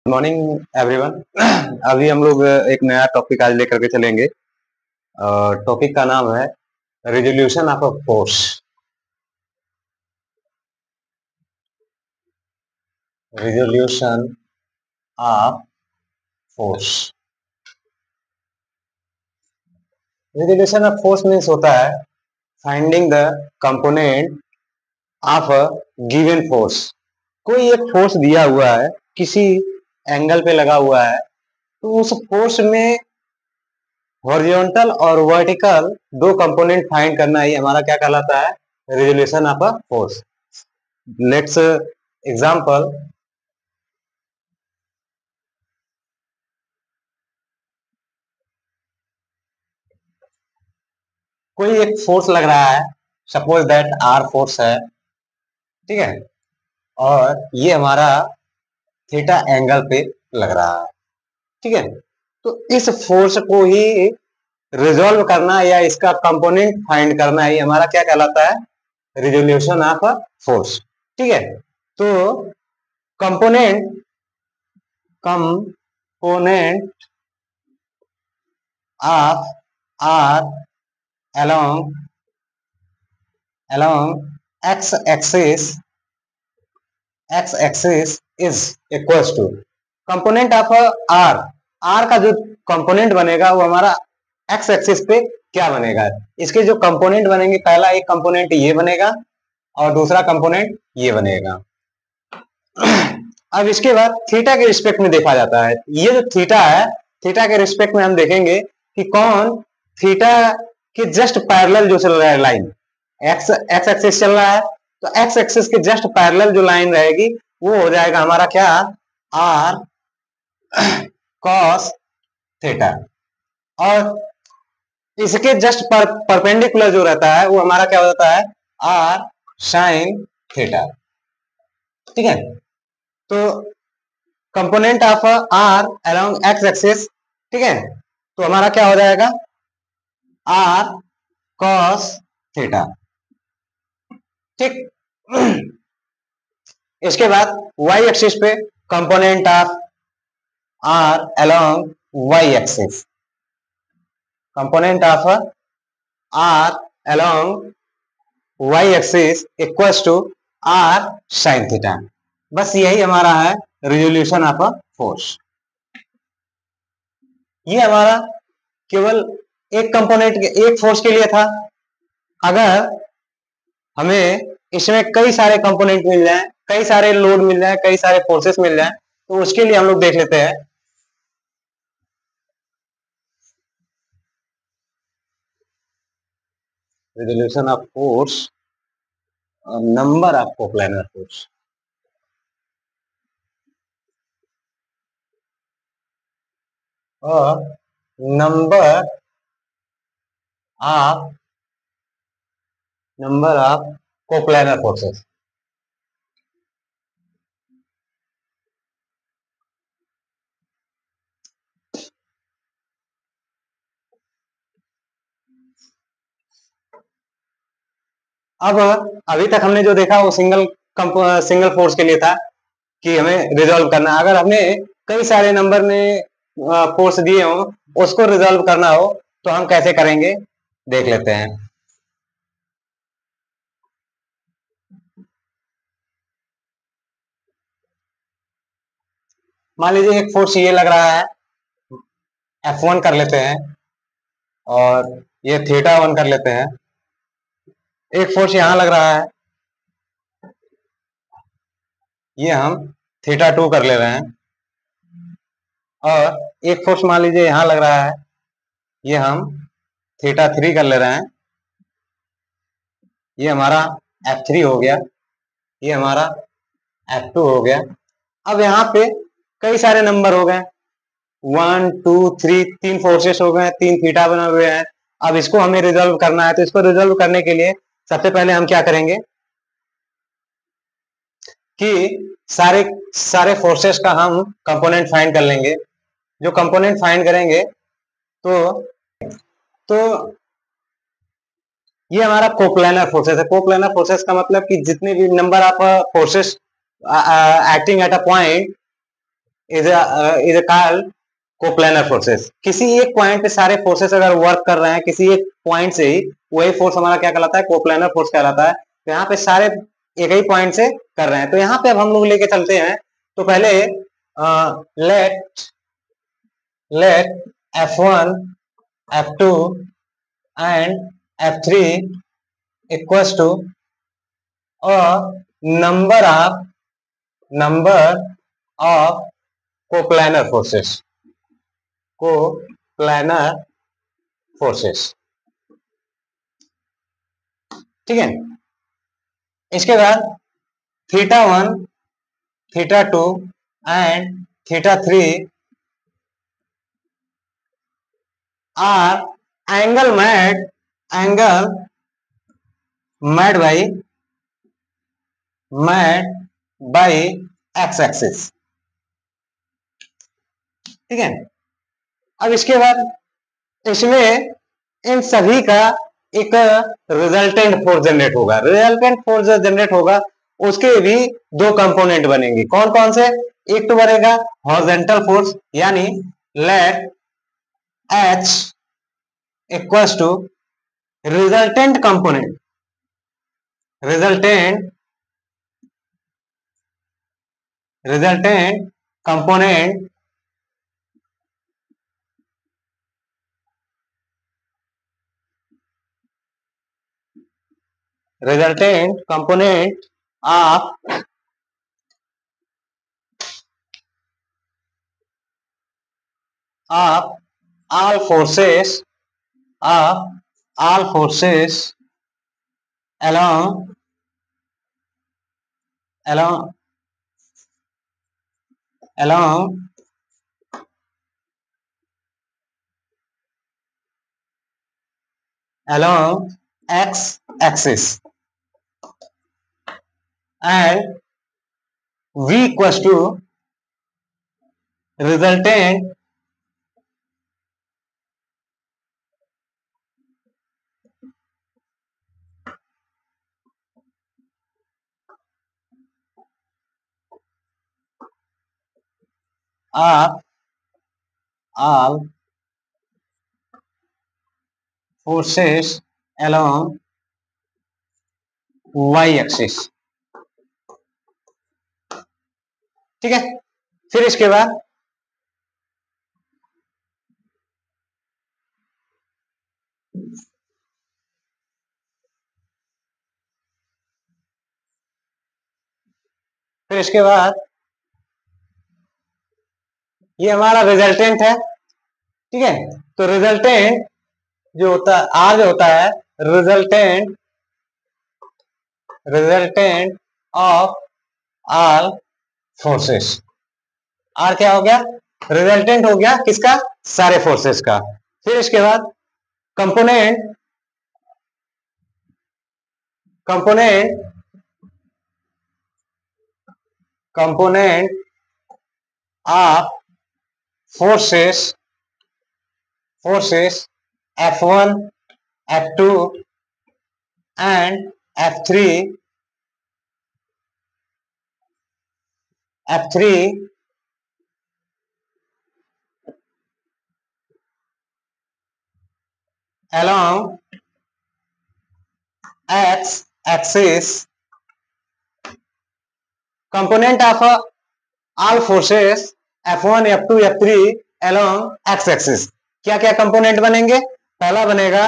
Morning everyone. अभी हम लोग एक नया टॉपिक आज लेकर के चलेंगे। टॉपिक का नाम है resolution of a force. Resolution of force. Resolution of force means होता है finding the component of a given force. कोई एक फोर्स दिया हुआ है, किसी एंगल पे लगा हुआ है, तो उस फोर्स में हॉरिजॉन्टल और वर्टिकल दो कंपोनेंट फाइंड करना ही हमारा क्या कहलाता है, resolution of a force. Let's example, कोई एक फोर्स लग रहा है, सपोज दैट आर फोर्स है, ठीक है, और ये हमारा थीटा एंगल पे लग रहा है, ठीक है। तो इस फोर्स को ही रिजोल्व करना या इसका कंपोनेंट फाइंड करना ही हमारा क्या कहलाता है, रिजोल्यूशन ऑफ अ फोर्स, ठीक है। तो component component of R along along x axis is equals to component of R. R का जो कंपोनेंट बनेगा वो हमारा एक्स एक्सिस पे क्या बनेगा, इसके जो कंपोनेंट बनेंगे, पहला एक कंपोनेंट ये बनेगा और दूसरा कंपोनेंट ये बनेगा। अब इसके बाद थीटा के रिस्पेक्ट में देखा जाता है। ये जो थीटा है, थीटा के रिस्पेक्ट में हम देखेंगे कि कौन थीटा के जस्ट पैरेलल जो चल रहा है लाइन, एक्स एक्सिस चल रहा है, तो एक्स एक्सिस के जस्ट पैरेलल जो लाइन रहेगी वो हो जाएगा हमारा क्या, आर कॉस थीटा। और इसके जस्ट परपेंडिकुलर जो रहता है वो हमारा क्या हो जाता है, आर साइन थीटा, ठीक है। तो component of R along X axis, ठीक है, तो हमारा क्या हो जाएगा, आर कॉस थीटा, ठीक। इसके बाद वाई एक्सिस पे component of R along Y axis, component of R along Y axis equals to R sine theta. बस यही हमारा है रिजोल्यूशन ऑफ अ फोर्स। ये हमारा केवल एक कंपोनेंट के, एक फोर्स के लिए था। अगर हमें इसमें कई सारे कंपोनेंट मिल जाए, कई सारे लोड मिल जाए, कई सारे फोर्सेस मिल जाए, तो उसके लिए हम लोग देख लेते हैं resolution of force, number of coplanar force. और नंबर ऑफ कोप्लानर फोर्सेस। अब अभी तक हमने जो देखा वो सिंगल फोर्स के लिए था कि हमें रिजॉल्व करना। अगर हमें कई सारे नंबर में फोर्स दिए हो, उसको रिजॉल्व करना हो, तो हम कैसे करेंगे देख लेते हैं। मान लीजिए एक फोर्स ये लग रहा है, F1 कर लेते हैं, और ये थीटा 1 कर लेते हैं। एक फोर्स यहां लग रहा है, ये हम थीटा 2 कर ले रहे हैं। और एक फोर्स मान लीजिए यहां लग रहा है, ये हम थीटा 3 कर ले रहे हैं। ये हमारा F3 हो गया, ये हमारा F2 हो गया। अब यहाँ पे कई सारे नंबर हो गए, 1 2 3, तीन फोर्सेस हो गए, तीन थीटा बने हुए हैं। अब इसको हमें रिजॉल्व करना है, तो इसको रिजॉल्व करने के लिए सबसे पहले हम क्या करेंगे कि सारे सारे फोर्सेस का हम कंपोनेंट फाइंड कर लेंगे। जो कंपोनेंट फाइंड करेंगे तो ये हमारा कोप्लानर फोर्सेस है। कोप्लानर फोर्सेस का मतलब कि जितने भी number of forces acting at a point is called coplanar forces. किसी एक पॉइंट पे सारे फोर्सेस अगर वर्क कर रहे हैं किसी एक पॉइंट से ही, वही फोर्स हमारा क्या कहलाता है, कोप्लानर फोर्स कहलाता है। तो यहाँ पे सारे एक ही पॉइंट से कर रहे हैं। तो यहाँ पे अब हम लोग लेके चलते हैं। तो पहले late F1 F2 and F3 equals to a number of coplanar forces, coplanar forces। ठीक है। इसके बाद θ1, θ2 and θ3 are angle made by x axis। ठीक है। अब इसके बाद इसमें इन सभी का एक रिजल्टेंट फोर्स जनरेट होगा। रिजल्टेंट फोर्स जनरेट होगा उसके भी दो कंपोनेंट बनेंगे। कौन कौन से? एक तो बनेगा हॉरिजॉन्टल फोर्स, यानी let H equals to resultant component, resultant component of all forces along x axis and V equals to resultant of all forces along y axis। ठीक है। फिर इसके बाद ये हमारा रिजल्टेंट है। ठीक है। तो रिजल्टेंट जो होता है, आर जो होता है resultant of all forces. R क्या हो गया? रिजल्टेंट हो गया किसका? सारे फोर्सेस का। फिर इसके बाद component of forces F1 F2 and F3 along x axis। Component of all forces F1 F2 F3 along x axis। क्या क्या कंपोनेंट बनेंगे? पहला बनेगा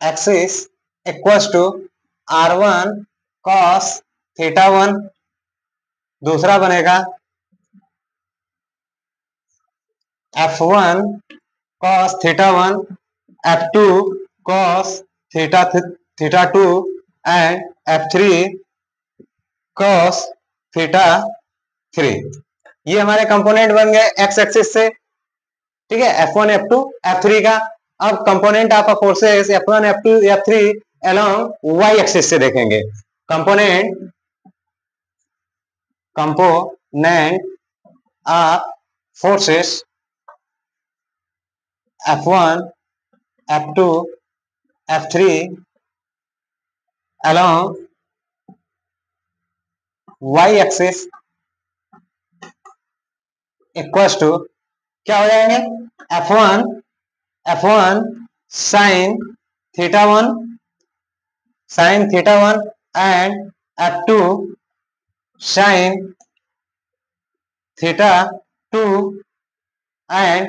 axis equals to R1 cos θ1। दूसरा बनेगा F1 cos θ1, F2 cos θ2 and F3 cos θ3। ये हमारे component बन गए एक्स एक्सिस से। ठीक है। F1 F2 F3 का। अब component of forces F1 F2 F3 along y axis से देखेंगे। Component of forces F1 F2 F3 along y axis equals to क्या हो जाएंगे, F1 sine theta one and F2 sine theta two and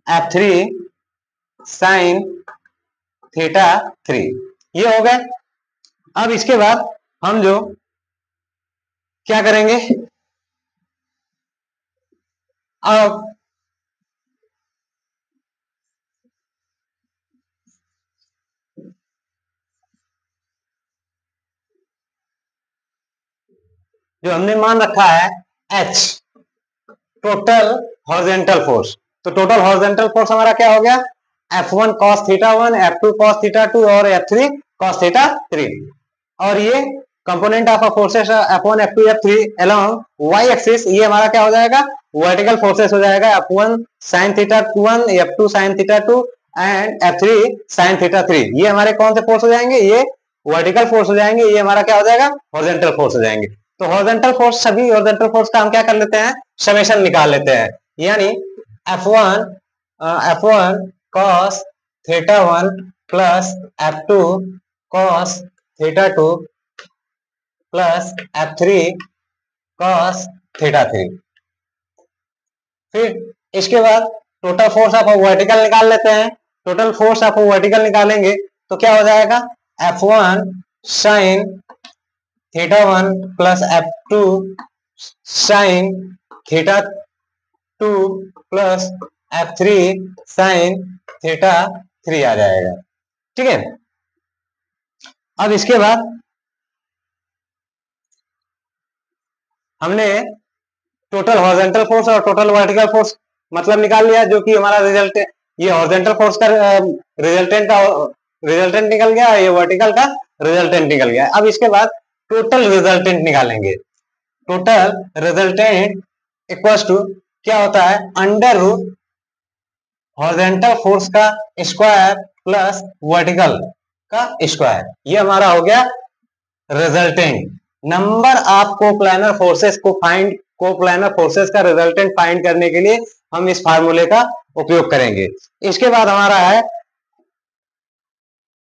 F3 sine theta three. ये हो गए। अब इसके बाद हम जो क्या करेंगे, अब जो हमने मान रखा है H, टोटल हॉरिजॉन्टल फोर्स, तो टोटल हॉरिजॉन्टल फोर्स हमारा क्या हो गया, F1 cos theta 1, F2 cos theta 2 और F3 cos थीटा 3। और ये component of forces F1 F2 F3 along y axis, ये हमारा क्या हो जाएगा, वर्टिकल फोर्सेस हो जाएगा, F1 sin theta 1, F2 sin theta 2 and F3 sin theta 3। ये हमारे कौन से फोर्स हो जाएंगे, ये वर्टिकल फोर्स हो जाएंगे, ये हमारा क्या हो जाएगा, हॉरिजॉन्टल फोर्स हो जाएंगे। तो हॉरिजॉन्टल फोर्स, सभी हॉरिजॉन्टल फोर्स का हम क्या कर लेते हैं, समेशन निकाल लेते हैं। यानी F1 cos theta 1 plus F2 cos theta 2 plus F3 cos theta 3। फिर इसके बाद टोटल फोर्स ऑफ वर्टिकल निकाल लेते हैं। टोटल फोर्स ऑफ वर्टिकल निकालेंगे तो क्या हो जाएगा, F1 sin theta 1 plus F2 sin theta 2 plus F3 sin theta 3 आ जाएगा। ठीक है। अब इसके बाद हमने टोटल हॉरिजॉन्टल फोर्स और टोटल वर्टिकल फोर्स मतलब निकाल लिया, जो कि हमारा रिजल्ट, ये हॉरिजॉन्टल फोर्स का रिजल्टेंट निकल गया, ये वर्टिकल का रिजल्टेंट निकल गया। अब इसके बाद टोटल रिजल्टेंट निकालेंगे। टोटल रिजल्टेंट इक्वल्स टू क्या होता है, अंडर रूट हॉरिजॉन्टल फोर्स का स्क्वायर प्लस वर्टिकल का स्क्वायर। ये हमारा हो गया resultant. Number of coplanar forces coplanar forces का रिजल्टेंट फाइंड करने के लिए हम इस फार्मूले का उपयोग करेंगे। इसके बाद हमारा है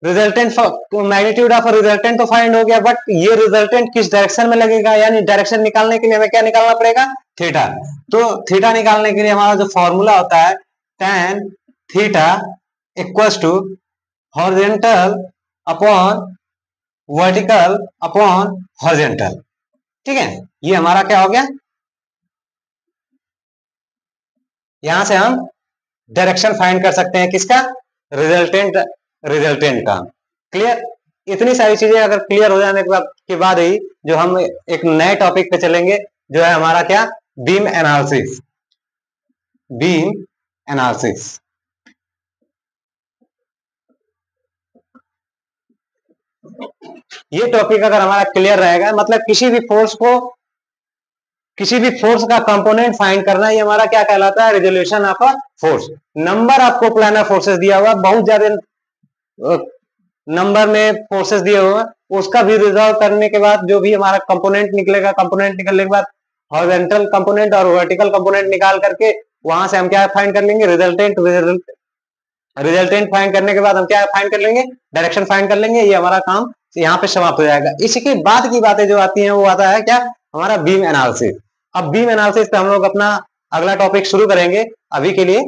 रिजल्टेंट, मैग्नीट्यूड ऑफ रिजल्टेंट तो फाइंड हो गया, बट ये रिजल्टेंट किस डायरेक्शन में लगेगा, यानी डायरेक्शन निकालने के लिए हमें क्या निकालना पड़ेगा, थीटा। तो थीटा निकालने के लिए हमारा जो फॉर्मूला होता है tan theta equals to horizontal upon vertical upon horizontal. ठीक है, ये हमारा क्या हो गया, यहां से हम डायरेक्शन फाइंड कर सकते हैं किसका, रिजल्टेंट का। क्लियर। इतनी सारी चीजें अगर क्लियर हो जाने के बाद ही जो हम एक नए टॉपिक पे चलेंगे, जो है हमारा क्या, बीम एनालिसिस। ये टॉपिक अगर हमारा क्लियर रहेगा, मतलब किसी भी फोर्स का कंपोनेंट फाइंड करना, ये हमारा क्या कहलाता है, resolution of a force. Number of coplanar forces दिया हुआ, बहुत ज्यादा नंबर में फोर्सेस दिए हुए, उसका भी रिजॉल्व करने के बाद जो भी हमारा कंपोनेंट निकलेगा, कंपोनेंट निकलने के बाद हॉरिजॉन्टल कंपोनेंट और वर्टिकल कंपोनेंट निकाल करके वहां से हम क्या फाइंड कर लेंगे, रिजल्टेंट फाइंड करने के बाद हम क्या फाइंड कर लेंगे, डायरेक्शन फाइंड कर लेंगे। ये हमारा काम यहाँ पे समाप्त हो जाएगा। इसके बाद की बातें जो आती हैं वो आता है क्या, हमारा बीम एनालिसिस। अब बीम एनालिसिस पे हम लोग अपना अगला टॉपिक शुरू करेंगे। अभी के लिए